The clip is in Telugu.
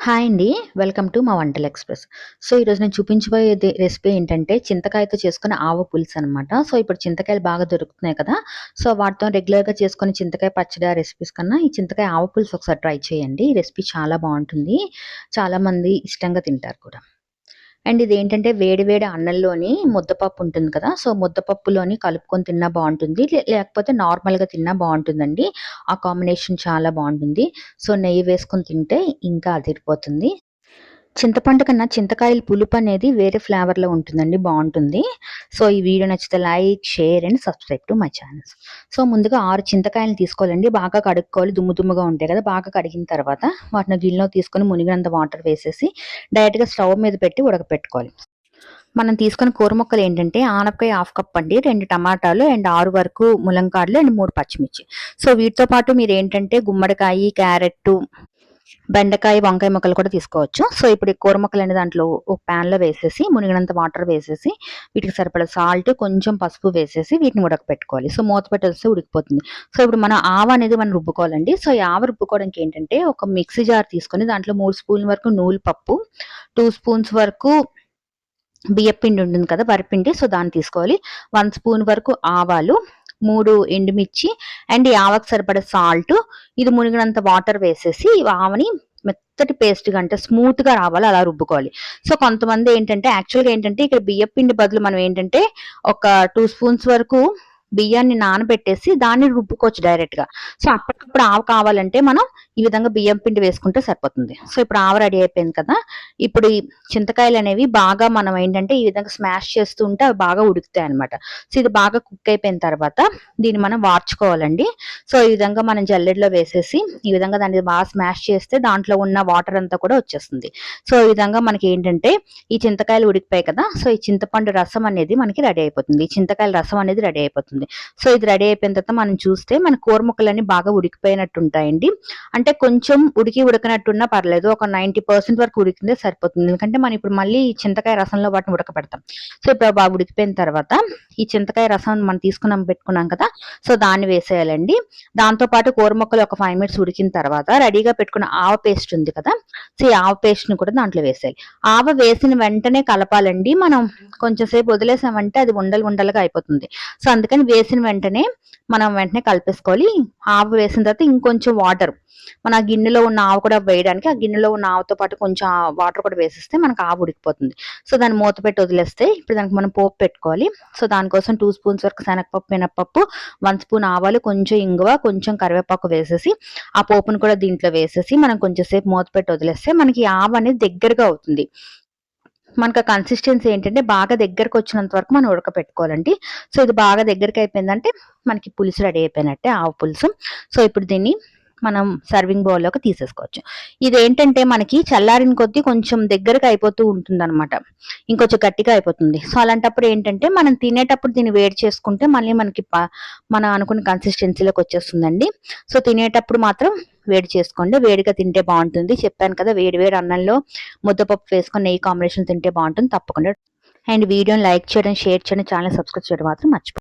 హాయ్ అండి. వెల్కమ్ టు మా వంటల ఎక్స్‌ప్రెస్. సో, ఈరోజు నేను చూపించబోయేది రెసిపీ ఏంటంటే, చింతకాయతో చేసుకునే ఆవ పులుసు అనమాట. సో, ఇప్పుడు చింతకాయలు బాగా దొరుకుతున్నాయి కదా! సో, వాటితో రెగ్యులర్‌గా చేసుకునే చింతకాయ పచ్చడి రెసిపీస్ కన్నా, ఈ చింతకాయ ఆవ పులుసు ఒకసారి ట్రై చేయండి. ఈ రెసిపీ చాలా బావుంటుంది. చాలామంది ఇష్టంగా తింటారు కూడా. అండ్ ఇదేంటంటే వేడి వేడి అన్నంలోని ముద్దపప్పు ఉంటుంది కదా! సో, ముద్దపప్పులోని కలుపుకొని తిన్నా బావుంటుంది. లేకపోతే నార్మల్‌గా తిన్నా బావుంటుందండి. ఆ కాంబినేషన్ చాలా బావుంటుంది. సో, నెయ్యి వేసుకొని తింటే ఇంకా అదిరిపోతుంది. చింతపండు కన్నా చింతకాయల పులుపనేది వేరే ఫ్లేవర్‌లో ఉంటుందండి. బావుంటుంది. సో, ఈ వీడియో నచ్చితే like, share and subscribe to my channels. So, ముందుగా 6 చింతకాయలను తీసుకోవాలండి. బాగా కడుక్కోవాలి. దుమ్ము దుమ్ముగా ఉంటాయి కదా! బాగా కడిగిన తర్వాత వాటిని గిన్నెలో తీసుకొని మునిగినంత వాటర్ వేసేసి డైరెక్ట్‌గా స్టవ్ మీద పెట్టి ఉడకపెట్టుకోవాలి. మనం తీసుకున్న కూర ముక్కలేంటంటే ఆనపకాయ హాఫ్ కప్ అండి, 2 టమాటాలు అండ్ 6 వరకు ములంకాడలు అండ్ 3 పచ్చిమిర్చి. సో, వీటితో పాటు మీరేంటంటే గుమ్మడికాయ, క్యారెట్టు, బెండకాయ, వంకాయ ముక్కలు కూడా తీసుకోవచ్చు. సో, ఇప్పుడు ఈ కూర ముక్కలన్నీ దాంట్లో ఒక ప్యాన్‌లో వేసేసి మునిగినంత వాటర్ వేసేసి వీటికి సరిపడా సాల్ట్, కొంచెం పసుపు వేసేసి వీటిని ఉడకపెట్టుకోవాలి. సో, మూత పెట్టేస్తే ఉడికిపోతుంది. సో, ఇప్పుడు మనం ఆవ అనేది మనం రుబ్బుకోవాలండి. సో, ఈ ఆవ రుబ్బుకోవడానికి ఏంటంటే ఒక మిక్సీ జార్ తీసుకొని దాంట్లో 3 స్పూన్ల వరకు నూలుపప్పు, 2 స్పూన్స్ వరకు బియ్యపిండి ఉంటుంది కదా! వరిపిండి. సో, దాన్ని తీసుకోవాలి. 1 స్పూన్ వరకు ఆవాలు, 3 ఎండుమిర్చి అండ్ ఈ ఆవకు సరిపడా సాల్ట్, ఇది మునిగినంత వాటర్ వేసేసి ఈ ఆవని మెత్తటి పేస్ట్‌గా అంటే స్మూత్‌గా రావాలి అలా రుబ్బుకోవాలి. సో, కొంతమంది ఏంటంటే యాక్చువల్‌గా ఏంటంటే ఇక్కడ బియ్యపిండి బదులు మనం ఏంటంటే ఒక 2 స్పూన్స్ వరకు బియ్యాన్ని నానబెట్టేసి దాన్ని రుబ్బుకోవచ్చు డైరెక్ట్‌గా. సో, అప్పటికప్పుడు ఆవ కావాలంటే మనం ఈ విధంగా బియ్యం పిండి వేసుకుంటే సరిపోతుంది. సో, ఇప్పుడు ఆవ రెడీ అయిపోయింది కదా! ఇప్పుడు ఈ చింతకాయలనేవి బాగా మనం ఏంటంటే ఈ విధంగా స్మాష్ చేస్తూ ఉంటే అవి బాగా ఉడుకుతాయన్నమాట. సో, ఇది బాగా కుక్ అయిపోయిన తర్వాత దీన్ని మనం వార్చుకోవాలండి. సో, ఈ విధంగా మనం జల్లెడలో వేసేసి ఈ విధంగా దాన్ని బాగా స్మాష్ చేస్తే దాంట్లో ఉన్న వాటర్ అంతా కూడా వచ్చేస్తుంది. సో, ఈ విధంగా మనకేంటంటే ఈ చింతకాయలు ఉడికిపోయాయి కదా! సో, ఈ చింతపండు రసం అనేది మనకి రెడీ అయిపోతుంది. ఈ చింతకాయల రసం అనేది రెడీ అయిపోతుంది. సో, ఇది రెడీ అయిపోయిన తర్వాత మనం చూస్తే మన కూర ముక్కలన్నీ బాగా ఉడికిపోయినట్టు ఉంటాయండి. అంటే కొంచెం ఉడకనట్టున్నా పర్లేదు. ఒక 90% వరకు ఉడికిందే సరిపోతుంది. ఎందుకంటే మనం ఇప్పుడు మళ్ళీ చింతకాయ రసంలో వాటిని ఉడకపెడతాం. సో, ఇప్పుడు బాగా ఉడికిపోయిన తర్వాత ఈ చింతకాయ రసం మనం పెట్టుకున్నాం కదా! సో, దాన్ని వేసేయాలండి. దాంతో పాటు కూర ముక్కలు ఒక 5 మినిట్స్ ఉడికిన తర్వాత రెడీగా పెట్టుకున్న ఆవ పేస్ట్ ఉంది కదా! సో, ఈ ఆవ పేస్ట్‌ని కూడా దాంట్లో వేసేయాలి. ఆవ వేసిన వెంటనే కలపాలండి. మనం కొంచెం సేపు వదిలేసామంటే అది ఉండలు ఉండలుగా అయిపోతుంది. సో, అందుకని వేసిన వెంటనే మనం వెంటనే కలిపేసుకోవాలి. ఆవ వేసిన తర్వాత ఇంకొంచెం వాటర్ మన గిన్నెలో ఉన్న ఆవ కూడా వేయడానికి ఆ గిన్నెలో ఉన్న ఆవతో పాటు కొంచెం వాటర్ కూడా వేసేస్తే మనకు ఆవ ఉడికిపోతుంది. సో, దాన్ని మూత పెట్టి వదిలేస్తే ఇప్పుడు దానికి మనం పోపు పెట్టుకోవాలి. సో, దానికోసం 2 స్పూన్స్ వరకు శనగపప్పు, మినపప్పు, 1 స్పూన్ ఆవాలు, కొంచెం ఇంగువ, కొంచెం కరివేపాకు వేసేసి ఆ పోపును కూడా దీంట్లో వేసేసి మనం కొంచెం సేపు మూత పెట్టి వదిలేస్తే మనకి ఆవ అనేది దగ్గరగా అవుతుంది. మనకు ఆ కన్సిస్టెన్సీ ఏంటంటే బాగా దగ్గరకొచ్చినంత వరకు మనం ఉడకపెట్టుకోవాలండి. సో, ఇది బాగా దగ్గరకయిపోయిందంటే మనకి పులుసు రెడీ అయిపోయినట్టే ఆవ పులుసు. సో, ఇప్పుడు దీన్ని మనం సర్వింగ్ బౌల్‌లోకి తీసేసుకోవచ్చు. ఇదేంటంటే మనకి చల్లారిన కొద్దీ కొంచెం దగ్గరకి అయిపోతూ ఉంటుందనమాట. ఇంకొంచెం గట్టిగా అయిపోతుంది. సో, అలాంటప్పుడు ఏంటంటే మనం తినేటప్పుడు దీన్ని వేడి చేసుకుంటే మళ్ళీ మనకి మనం అనుకున్న కన్సిస్టెన్సీలోకి వచ్చేస్తుందండి. సో, తినేటప్పుడు మాత్రం వేడి చేసుకోండి. వేడిగా తింటే బావుంటుంది. చెప్పాను కదా! వేడి వేడి అన్నంలో ముద్దపప్పు వేసుకొని నెయ్యి కాంబినేషన్ తింటే బావుంటుంది. తప్పకుండా అండ్ వీడియోని లైక్ చేయడం, షేర్ చేయడం, ఛానెల్ సబ్స్క్రైబ్ చేయడం మాత్రం మర్చిపోకండి.